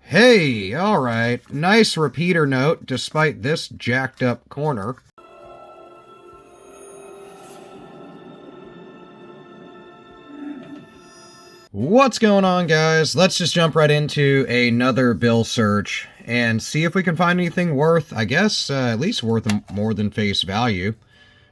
Hey, alright, nice repeater note despite this jacked up corner. What's going on, guys? Let's just jump right into another bill search and see if we can find anything worth, I guess, at least worth more than face value.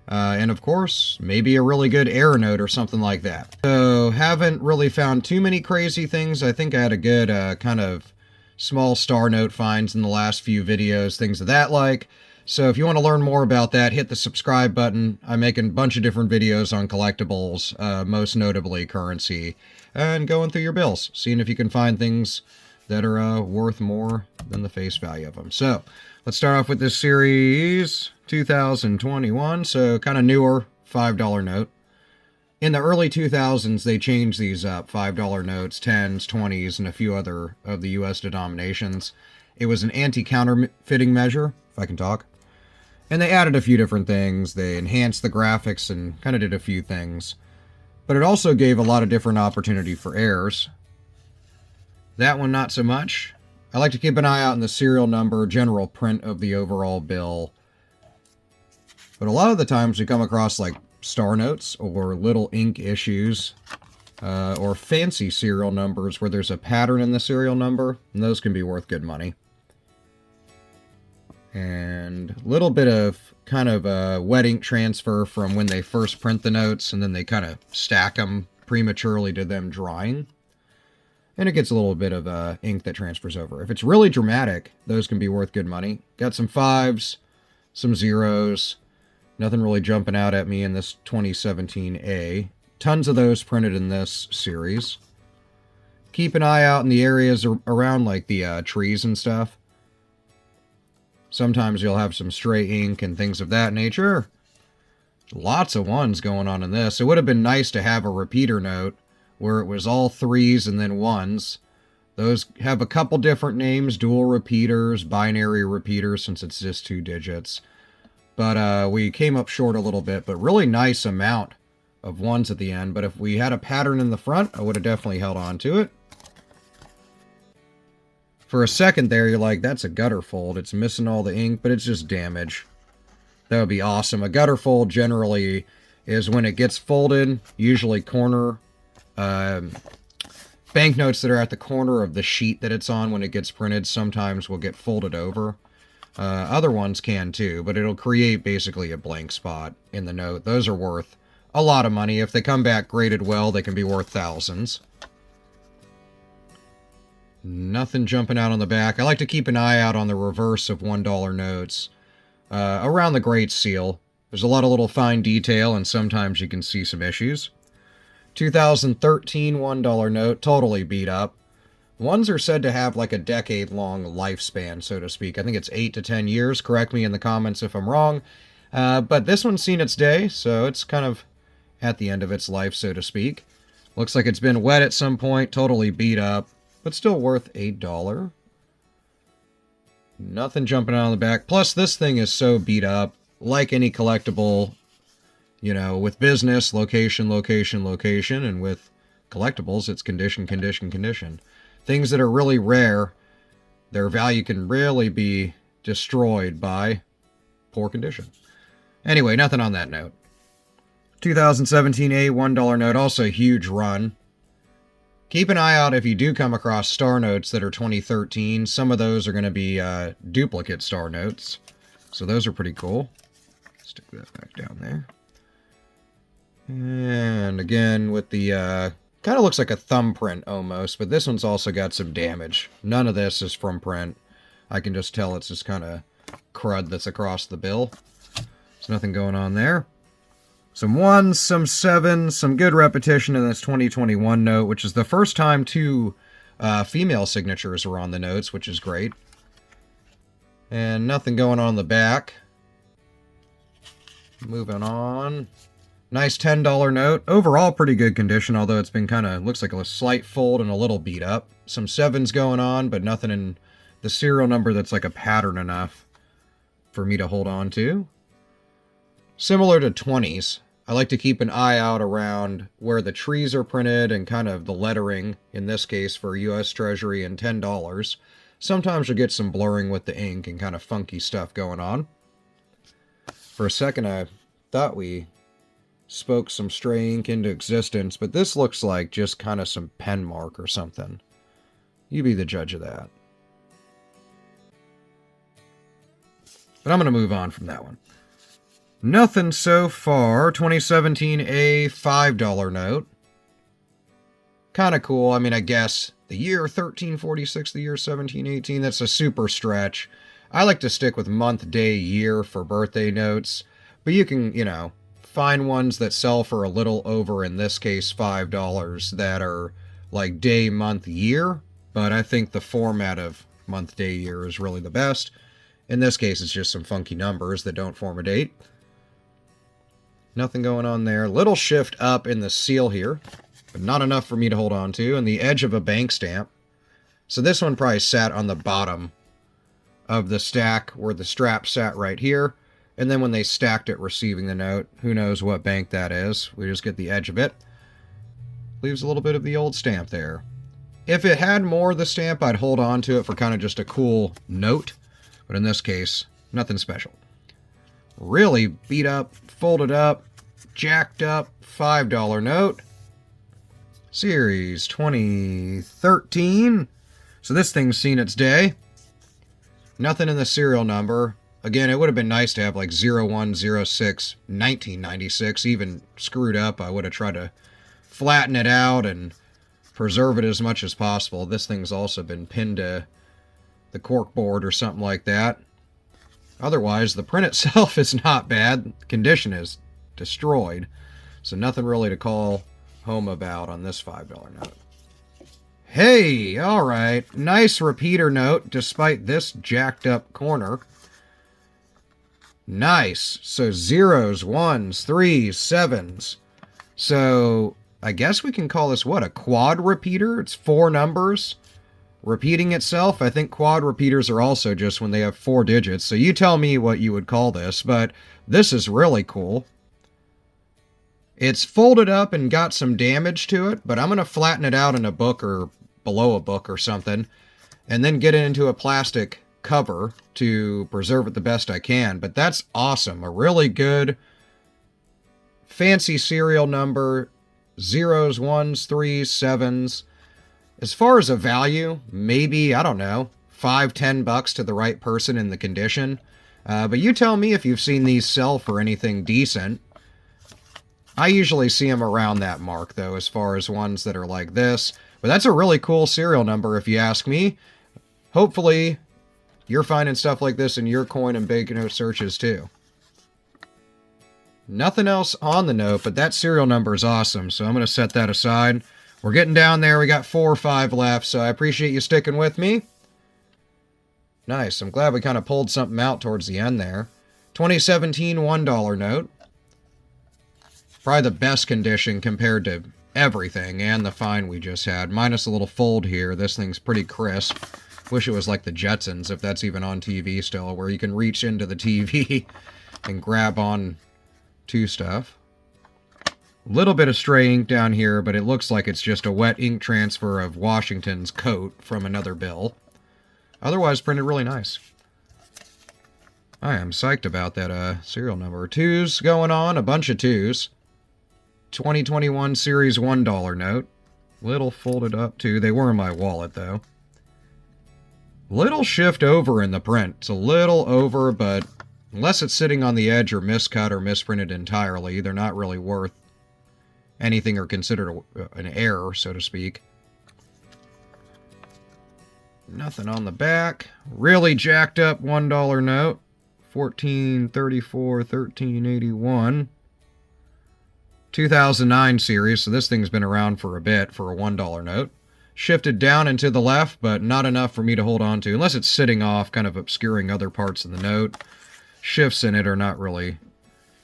And of course, maybe a really good error note or something like that. So, haven't really found too many crazy things. I think I had a good kind of small star note finds in the last few videos, things of that like. So if you want to learn more about that, hit the subscribe button. I'm making a bunch of different videos on collectibles, most notably currency, and going through your bills, seeing if you can find things that are worth more than the face value of them. So let's start off with this series 2021, so kind of newer $5 note. In the early 2000s, they changed these up, $5 notes, 10s, 20s, and a few other of the U.S. denominations. It was an anti-counterfeiting measure, if I can talk. And they added a few different things. They enhanced the graphics and kind of did a few things. But it also gave a lot of different opportunity for errors. That one, not so much. I like to keep an eye out on the serial number, general print of the overall bill. But a lot of the times we come across like star notes or little ink issues or fancy serial numbers where there's a pattern in the serial number, and those can be worth good money. And a little bit of kind of a wet ink transfer from when they first print the notes, and then they kind of stack them prematurely to them drying. And it gets a little bit of ink that transfers over. If it's really dramatic, those can be worth good money. Got some 5s, some 0s. Nothing really jumping out at me in this 2017A. Tons of those printed in this series. Keep an eye out in the areas around like the trees and stuff. Sometimes you'll have some stray ink and things of that nature. Lots of 1s going on in this. It would have been nice to have a repeater note where it was all 3s and then 1s. Those have a couple different names, dual repeaters, binary repeaters, since it's just 2 digits. But we came up short a little bit, but really nice amount of 1s at the end. But if we had a pattern in the front, I would have definitely held on to it. For a second there, you're like, that's a gutter fold. It's missing all the ink, but it's just damage. That would be awesome. A gutter fold generally is when it gets folded, usually corner. Banknotes that are at the corner of the sheet that it's on when it gets printed sometimes will get folded over. Other ones can too, but it'll create basically a blank spot in the note. Those are worth a lot of money. If they come back graded well, they can be worth thousands. Nothing jumping out on the back. I like to keep an eye out on the reverse of $1 notes. Around the Great Seal, there's a lot of little fine detail, and sometimes you can see some issues. 2013 $1 note, totally beat up. 1s are said to have like a decade-long lifespan, so to speak. I think it's 8 to 10 years. Correct me in the comments if I'm wrong. But this one's seen its day, so it's kind of at the end of its life, so to speak. Looks like it's been wet at some point, totally beat up, but still worth $8. Nothing jumping out on the back. Plus, this thing is so beat up, like any collectible, you know, with business, location, location, location, and with collectibles, it's condition, condition, condition. Things that are really rare, their value can really be destroyed by poor condition. Anyway, nothing on that note. 2017 A $1 note, also a huge run. Keep an eye out if you do come across star notes that are 2013. Some of those are going to be duplicate star notes. So those are pretty cool. Stick that back down there. And again, with the kind of looks like a thumbprint almost, but this one's also got some damage. None of this is from print. I can just tell it's just kind of crud that's across the bill. There's nothing going on there. Some 1s, some 7s, some good repetition in this 2021 note, which is the first time 2 female signatures were on the notes, which is great. And nothing going on the back. Moving on. Nice $10 note. Overall, pretty good condition, although it's been kind of, looks like a slight fold and a little beat up. Some 7s going on, but nothing in the serial number that's like a pattern enough for me to hold on to. Similar to 20s, I like to keep an eye out around where the trees are printed and kind of the lettering, in this case for U.S. Treasury and $10. sometimes you'll get some blurring with the ink and kind of funky stuff going on. For a second, I thought we spoke some stray ink into existence, but this looks like just kind of some pen mark or something. You be the judge of that. But I'm going to move on from that one. Nothing so far. 2017 A $5 note. Kind of cool. I mean, I guess the year 1346, the year 1718, that's a super stretch. I like to stick with month, day, year for birthday notes. But you can, you know, find ones that sell for a little over, in this case, $5 that are like day, month, year. But I think the format of month, day, year is really the best. In this case, it's just some funky numbers that don't form a date. Nothing going on there. Little shift up in the seal here, but not enough for me to hold on to. And the edge of a bank stamp. So this one probably sat on the bottom of the stack where the strap sat right here. And then when they stacked it receiving the note, who knows what bank that is. We just get the edge of it. Leaves a little bit of the old stamp there. If it had more of the stamp, I'd hold on to it for kind of just a cool note. But in this case, nothing special. Really beat up, folded up, jacked up, $5 note. Series 2013. So this thing's seen its day. Nothing in the serial number. Again, it would have been nice to have like 0106 1996. Even screwed up, I would have tried to flatten it out and preserve it as much as possible. This thing's also been pinned to the cork board or something like that. Otherwise, the print itself is not bad. Condition is destroyed. So nothing really to call home about on this $5 note. Hey, alright. Nice repeater note, despite this jacked up corner. Nice. So zeros, ones, threes, sevens. So I guess we can call this, what, a quad repeater? It's 4 numbers repeating itself. I think quad repeaters are also just when they have 4 digits. So you tell me what you would call this, but this is really cool. It's folded up and got some damage to it, but I'm going to flatten it out in a book or below a book or something, and then get it into a plastic cover to preserve it the best I can. But that's awesome. A really good, fancy serial number. Zeros, ones, threes, sevens. As far as a value, maybe, I don't know, $5-10 to the right person in the condition. But you tell me if you've seen these sell for anything decent. I usually see them around that mark, though, as far as ones that are like this. But that's a really cool serial number, if you ask me. Hopefully, you're finding stuff like this in your coin and banknote searches, too. Nothing else on the note, but that serial number is awesome, so I'm going to set that aside. We're getting down there. We got 4 or 5 left, so I appreciate you sticking with me. Nice. I'm glad we kind of pulled something out towards the end there. 2017 $1 note. Probably the best condition compared to everything and the fine we just had. Minus a little fold here. This thing's pretty crisp. Wish it was like the Jetsons, if that's even on TV still, where you can reach into the TV and grab on to stuff. Little bit of stray ink down here, but it looks like it's just a wet ink transfer of Washington's coat from another bill. Otherwise, printed really nice. I am psyched about that serial number. 2s going on, a bunch of 2s. 2021 Series $1 note. Little folded up, too. They were in my wallet, though. Little shift over in the print. It's a little over, but unless it's sitting on the edge or miscut or misprinted entirely, they're not really worth anything or considered an error, so to speak. Nothing on the back. Really jacked up $1 note. 1434, 1381. 2009 series, so this thing's been around for a bit for a $1 note. Shifted down and to the left, but not enough for me to hold on to, unless it's sitting off, kind of obscuring other parts of the note. Shifts in it are not really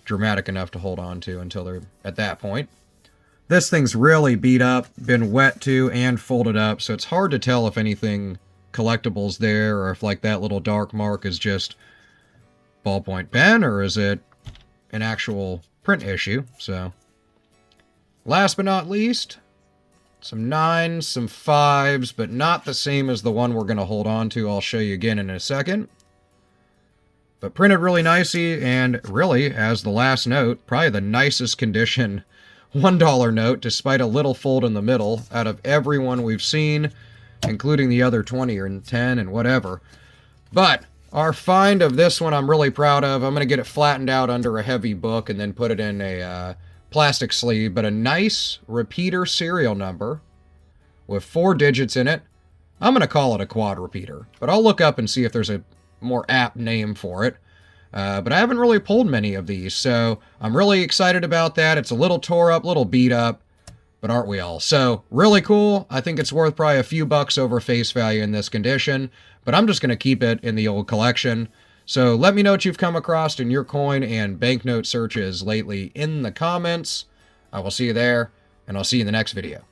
dramatic enough to hold on to until they're at that point. This thing's really beat up, been wet too, and folded up, so it's hard to tell if anything collectibles there, or if like that little dark mark is just ballpoint pen, or is it an actual print issue. So last but not least, Some 9s, some 5s, but not the same as the one we're going to hold on to. I'll show you again in a second. But printed really nicely, and really, as the last note, probably the nicest condition $1 note, despite a little fold in the middle, out of every one we've seen, including the other 20 and 10 and whatever. But our find of this one I'm really proud of. I'm going to get it flattened out under a heavy book and then put it in a plastic sleeve, but a nice repeater serial number with 4 digits in it. I'm going to call it a quad repeater, but I'll look up and see if there's a more apt name for it. But I haven't really pulled many of these, so I'm really excited about that. It's a little tore up, little beat up, but aren't we all? So really cool. I think it's worth probably a few bucks over face value in this condition, but I'm just going to keep it in the old collection. So let me know what you've come across in your coin and banknote searches lately in the comments. I will see you there, and I'll see you in the next video.